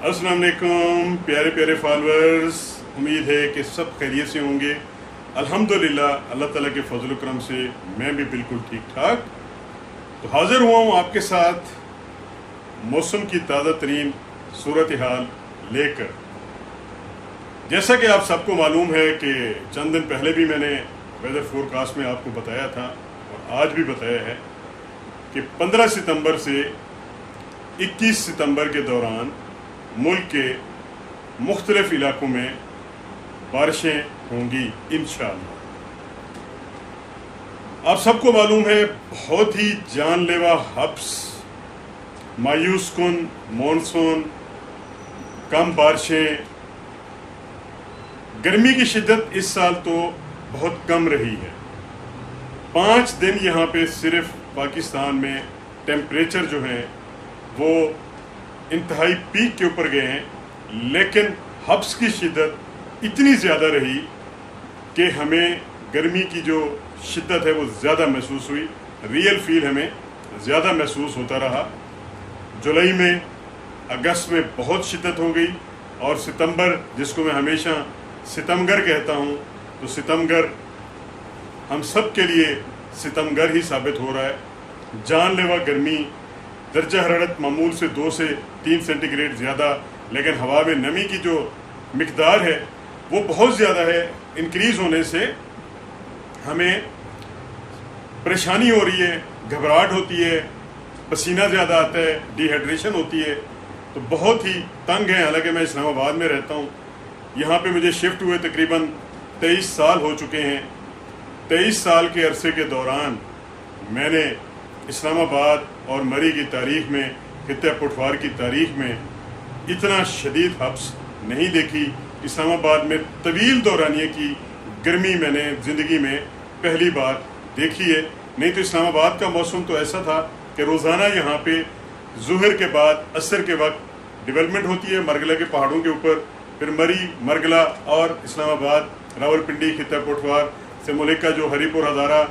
अस्सलाम वालेकुम प्यारे प्यारे फॉलोअर्स, उम्मीद है कि सब खैरियत से होंगे। अल्हम्दुलिल्लाह अल्लाह ताला के फजल करम से मैं भी बिल्कुल ठीक ठाक। तो हाज़िर हुआ हूँ आपके साथ मौसम की ताज़ा तरीन सूरत हाल लेकर। जैसा कि आप सबको मालूम है कि चंद दिन पहले भी मैंने वेदर फोरकास्ट में आपको बताया था और आज भी बताया है कि 15 सितंबर से 21 सितंबर के दौरान मुल्क के मुख्तलिफ इलाकों में बारिशें होंगी इंशाअल्लाह। आप सबको मालूम है बहुत ही जानलेवा हब्स, मायूस कुन मानसून, कम बारिशें, गर्मी की शिद्दत इस साल तो बहुत कम रही है। 5 दिन यहाँ पे सिर्फ पाकिस्तान में टेम्परेचर जो है वो इंतहाई पीक के ऊपर गए हैं, लेकिन हब्स की शिद्दत इतनी ज़्यादा रही कि हमें गर्मी की जो शिद्दत है वो ज़्यादा महसूस हुई। रियल फील हमें ज़्यादा महसूस होता रहा। जुलाई में, अगस्त में बहुत शिद्दत हो गई और सितंबर, जिसको मैं हमेशा सितमगर कहता हूँ, तो सितमगर हम सब के लिए सितमगर ही साबित हो रहा है। जानलेवा गर्मी, दर्जा हरारत मामूल से 2 से 3 सेंटीग्रेड ज़्यादा, लेकिन हवा में नमी की जो मिकदार है वो बहुत ज़्यादा है। इंक्रीज़ होने से हमें परेशानी हो रही है, घबराहट होती है, पसीना ज़्यादा आता है, डिहाइड्रेशन होती है, तो बहुत ही तंग है। हालांकि मैं इस्लामाबाद में रहता हूँ, यहाँ पे मुझे शिफ्ट हुए तकरीबन 23 साल हो चुके हैं। 23 साल के अरसे के दौरान मैंने इस्लामाबाद और मरी की तारीख में, खित्ते पटवार की तारीख में इतना शदीद हब्स नहीं देखी। इस्लामाबाद में तवील दौरानिए की गर्मी मैंने ज़िंदगी में पहली बार देखी है। नहीं तो इस्लामाबाद का मौसम तो ऐसा था कि रोज़ाना यहाँ पे ज़ुहर के बाद असर के वक्त डेवलपमेंट होती है मरगला के पहाड़ों के ऊपर, फिर मरी, मरगला और इस्लामाबाद, रावलपिंडी, खित्ता पटवार से मुल्क का जो हरीपुर, हज़ारा,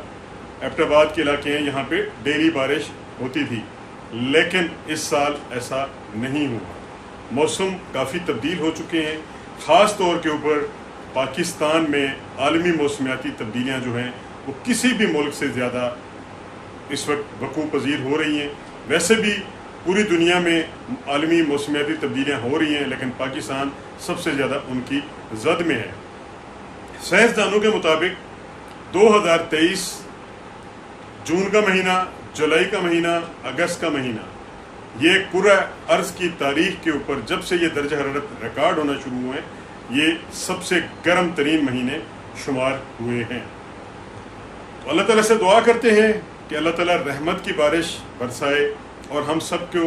एबटाबाद के इलाके हैं, यहाँ पे डेली बारिश होती थी। लेकिन इस साल ऐसा नहीं हुआ। मौसम काफ़ी तब्दील हो चुके हैं। ख़ास तौर के ऊपर पाकिस्तान में आलमी मौसमियाती तब्दीलियाँ जो हैं वो किसी भी मुल्क से ज़्यादा इस वक्त वक़ूअ पज़ीर हो रही हैं। वैसे भी पूरी दुनिया में आलमी मौसमियाती तब्दीलियाँ हो रही हैं, लेकिन पाकिस्तान सबसे ज़्यादा उनकी जद में है। साइंसदानों के मुताबिक 2023 जून का महीना, जुलाई का महीना, अगस्त का महीना, ये कुर्रा अर्ज़ की तारीख के ऊपर जब से ये दर्जा हरारत रिकॉर्ड होना शुरू हुए हैं, ये सबसे गर्म तरीन महीने शुमार हुए हैं। तो अल्लाह ताला से दुआ करते हैं कि अल्लाह ताला रहमत की बारिश बरसाए और हम सब को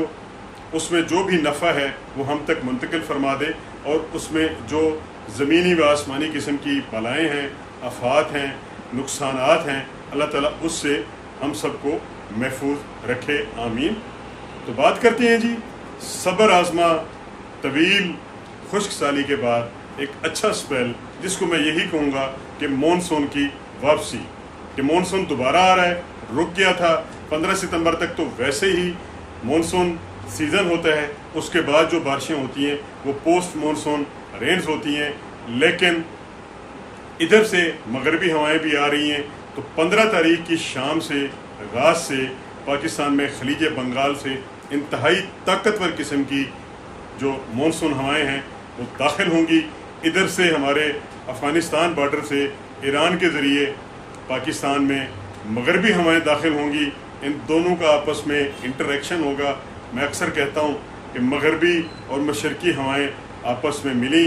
उसमें जो भी नफ़ा है वो हम तक मुंतकिल फरमा दे, और उसमें जो ज़मीनी व आसमानी किस्म की बलाएँ हैं, आफात हैं, नुकसानात हैं, अल्लाह ताला उससे हम सबको महफूज रखे, आमीन। तो बात करते हैं जी सब्र आजमा तवील खुश्क साली के बाद एक अच्छा स्पेल, जिसको मैं यही कहूँगा कि मॉनसून की वापसी, कि मॉनसून दोबारा आ रहा है। रुक गया था 15 सितंबर तक, तो वैसे ही मॉनसून सीज़न होता है, उसके बाद जो बारिशें होती हैं वो पोस्ट मॉनसून रेन्स होती हैं। लेकिन इधर से मगरबी हवाएं भी आ रही हैं, तो 15 तारीख की शाम से, रात से पाकिस्तान में खलीज बंगाल से इंतहाई ताकतवर किस्म की जो मॉनसून हवाएं हैं वो दाखिल होंगी। इधर से हमारे अफ़गानिस्तान बॉर्डर से ईरान के ज़रिए पाकिस्तान में मगरबी हवाएं दाखिल होंगी। इन दोनों का आपस में इंटरेक्शन होगा। मैं अक्सर कहता हूँ कि मगरबी और मशरकी हवाएं आपस में मिली,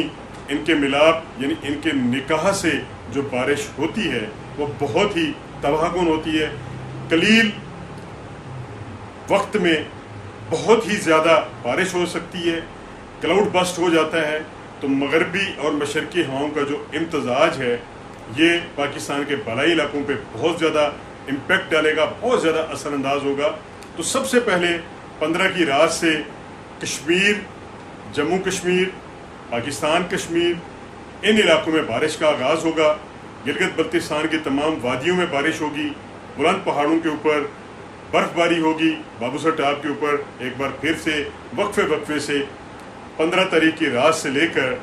इनके मिलाप यानी इनके निकाह से जो बारिश होती है वो बहुत ही तबाहकुन होती है। कलील वक्त में बहुत ही ज़्यादा बारिश हो सकती है, क्लाउड बस्ट हो जाता है। तो मगरबी और मशरकी हवाओं का जो इम्तजाज है ये पाकिस्तान के बलाई इलाकों पे बहुत ज़्यादा इम्पेक्ट डालेगा, बहुत ज़्यादा असरअंदाज होगा। तो सबसे पहले 15 की रात से कश्मीर, जम्मू कश्मीर, पाकिस्तान कश्मीर, इन इलाकों में बारिश का आगाज़ होगा। गिलगित बल्तिस्तान की तमाम वादियों में बारिश होगी, बुलंद पहाड़ों के ऊपर बर्फबारी होगी, बाबूसर टाप के ऊपर एक बार फिर से वक्फे से 15 तारीख की रात से लेकर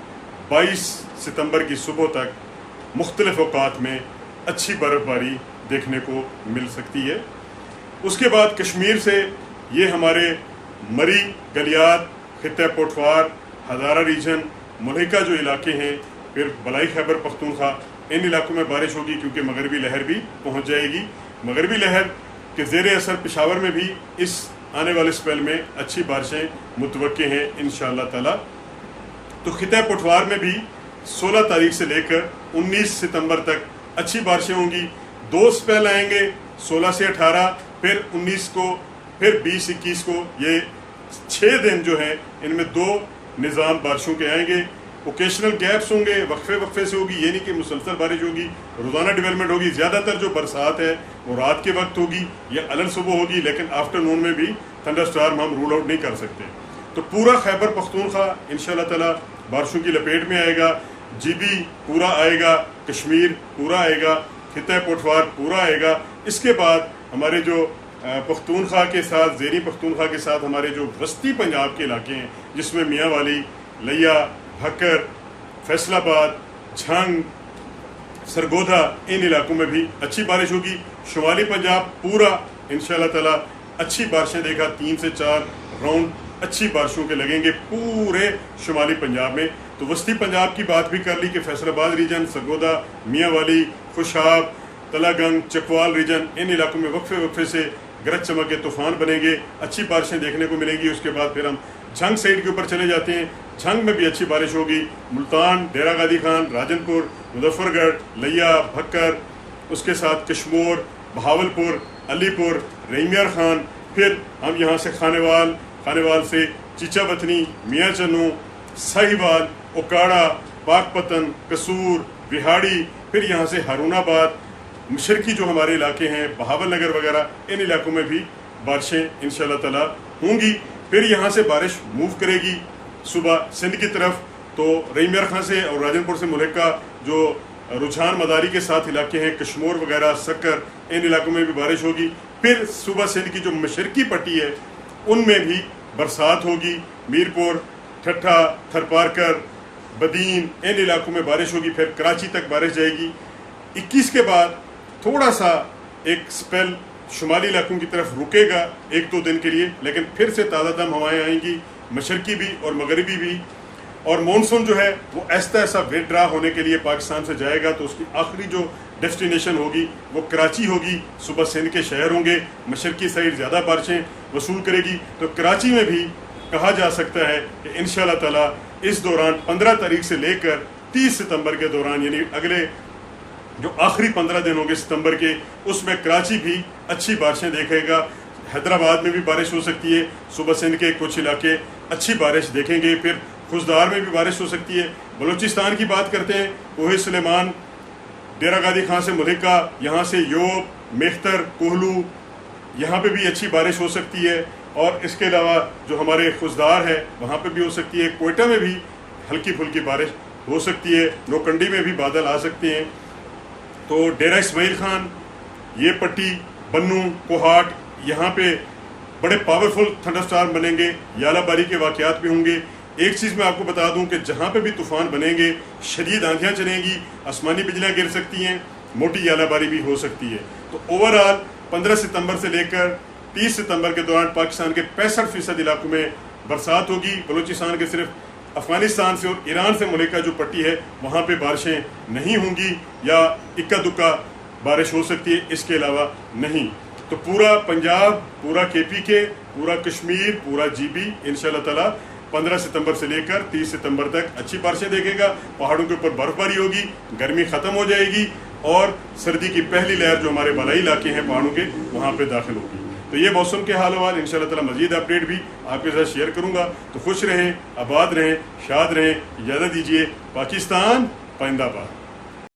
22 सितंबर की सुबह तक मुख्तलिफ औकात में अच्छी बर्फ़बारी देखने को मिल सकती है। उसके बाद कश्मीर से ये हमारे मरी, गलियात, खित्ता पोठवार, हज़ारा रीजन, मुल्हिका जो इलाके हैं, फिर बलाई खैबर पख्तूनख्वा, इन इलाकों में बारिश होगी क्योंकि मगरबी लहर भी पहुंच जाएगी। मगरबी लहर के ज़ेर असर पेशावर में भी इस आने वाले स्पेल में अच्छी बारिशें मुतवक्के हैं इंशाअल्लाह ताला। तो खित्ता पोठवार में भी 16 तारीख से लेकर 19 सितंबर तक अच्छी बारिशें होंगी। 2 स्पेल आएंगे, 16 से 18, फिर 19 को, फिर 20-21 को। ये 6 दिन जो हैं इनमें 2 निज़ाम बारिशों के आएंगे। ओकेशनल गैप्स होंगे, वक्फे से होगी, ये नहीं कि मुसलसल बारिश होगी, रोज़ाना डेवलपमेंट होगी। ज़्यादातर जो बरसात है वो रात के वक्त होगी या अलग सुबह होगी, लेकिन आफ्टरनून में भी थंडरस्टॉर्म हम रूल आउट नहीं कर सकते। तो पूरा खैबर पख्तूनख्वा इंशाअल्लाह ताला बारिशों की लपेट में आएगा। जीबी पूरा आएगा, कश्मीर पूरा आएगा, खित्ता पोठवार पूरा आएगा। इसके बाद हमारे जो पख्तूनख्वा के साथ, ज़ेरी पख्तूनख्वा के साथ हमारे जो वस्ती पंजाब के इलाके हैं, जिसमें मियाँ वाली, लिया, भक्कर, फैसलाबाद, झंग, सरगोधा, इन इलाकों में भी अच्छी बारिश होगी। शुमाली पंजाब पूरा इंशाअल्लाह ताला अच्छी बारिशें देगा। 3 से 4 राउंड अच्छी बारिशों के लगेंगे पूरे शुमाली पंजाब में। तो वस्ती पंजाब की बात भी कर ली कि फैसलाबाद रीजन, सरगोधा, मियाँ वाली, खुशाब, तलागंग, चकवाल रीजन, इन इलाकों में वक्फे से गरज चमक के तूफान बनेंगे, अच्छी बारिशें देखने को मिलेंगी। उसके बाद फिर हम झंग साइड के ऊपर चले जाते हैं। झंग में भी अच्छी बारिश होगी। मुल्तान, डेरा गादी खान, राजनपुर, मुजफ्फरगढ़, लिया, भक्कर, उसके साथ कश्मोर, बहावलपुर, अलीपुर, रहीमियार खान, फिर हम यहाँ से खानेवाल से चीचा बथनी, मियाँ चन्नू, साहिवाल, ओकाड़ा, पाकपतन, कसूर, विहाड़ी, फिर यहाँ से हारूनाबाद, मशरकी जो हमारे इलाके हैं, बहावल नगर वगैरह, इन इलाकों में भी बारिशें इंशाअल्लाह ताला होंगी। फिर यहाँ से बारिश मूव करेगी सुबह सिंध की तरफ। तो रहीमियार खां से और राजनपुर से मुल्हिका जो रुझान मदारी के साथ इलाके हैं, कश्मोर वगैरह, सक्कर, इन इलाकों में भी बारिश होगी। फिर सुबह सिंध की जो मशरकी पट्टी है उनमें भी बरसात होगी। मीरपुर, ठट्ठा, थरपारकर, बदीन, इन इलाकों में बारिश होगी। फिर कराची तक बारिश जाएगी। 21 के बाद थोड़ा सा एक स्पेल शुमाली इलाकों की तरफ रुकेगा 1-2 दिन के लिए, लेकिन फिर से ताज़ा दम हवाएं आएंगी, मशरकी भी और मगरबी भी। और मानसून जो है वो ऐसा विड्रा होने के लिए पाकिस्तान से जाएगा। तो उसकी आखिरी जो डेस्टिनेशन होगी वो कराची होगी। सुबह सिंध के शहर होंगे, मशरकी साइड ज़्यादा बारिशें वसूल करेगी। तो कराची में भी कहा जा सकता है कि इंशाअल्लाह ताला इस दौरान 15 तारीख से लेकर 30 सितंबर के दौरान, यानी अगले जो आखिरी 15 दिन होंगे सितंबर के, उसमें कराची भी अच्छी बारिशें देखेगा। हैदराबाद में भी बारिश हो सकती है। सुबह सिंध के कुछ इलाके अच्छी बारिश देखेंगे। फिर खुशदार में भी बारिश हो सकती है। बलूचिस्तान की बात करते हैं, कोहे सुलेमान, डेरा गादी खां से मुल्हिका, यहाँ से योब, मेख्तर, कोहलू, यहाँ पे भी अच्छी बारिश हो सकती है। और इसके अलावा जो हमारे खुशदार है वहाँ पे भी हो सकती है। कोयटा में भी हल्की फुल्की बारिश हो सकती है। नोकंडी में भी बादल आ सकते हैं। तो डेरा इस्माइल खान, ये पट्टी, बन्नू, कोहाट, यहाँ पे बड़े पावरफुल थंडरस्टॉर्म बनेंगे। यालाबारी के वाक़यात भी होंगे। एक चीज़ मैं आपको बता दूं कि जहाँ पे भी तूफ़ान बनेंगे शदीद आंधियाँ चलेंगी, आसमानी बिजलियाँ गिर सकती हैं, मोटी यालाबारी भी हो सकती है। तो ओवरऑल 15 सितंबर से लेकर 30 सितंबर के दौरान पाकिस्तान के 65% इलाकों में बरसात होगी। बलूचिस्तान के सिर्फ अफ़गानिस्तान से और ईरान से मुल्हिका जो पट्टी है वहाँ पे बारिशें नहीं होंगी या इक्का दुक्का बारिश हो सकती है, इसके अलावा नहीं। तो पूरा पंजाब, पूरा KPK, पूरा कश्मीर, पूरा GB इंशाअल्लाह ताला 15 सितंबर से लेकर 30 सितंबर तक अच्छी बारिशें देखेगा। पहाड़ों के ऊपर बर्फबारी होगी, गर्मी ख़त्म हो जाएगी और सर्दी की पहली लहर जो हमारे बलाई इलाके हैं पहाड़ों के, वहाँ पे दाखिल होगी। तो ये मौसम के हाल हवाल इंशाअल्लाह ताला मज़ीद अपडेट भी आपके साथ शेयर करूँगा। तो खुश रहें, आबाद रहें, शाद रहें। इजाज़त दीजिए। पाकिस्तान जिंदाबाद।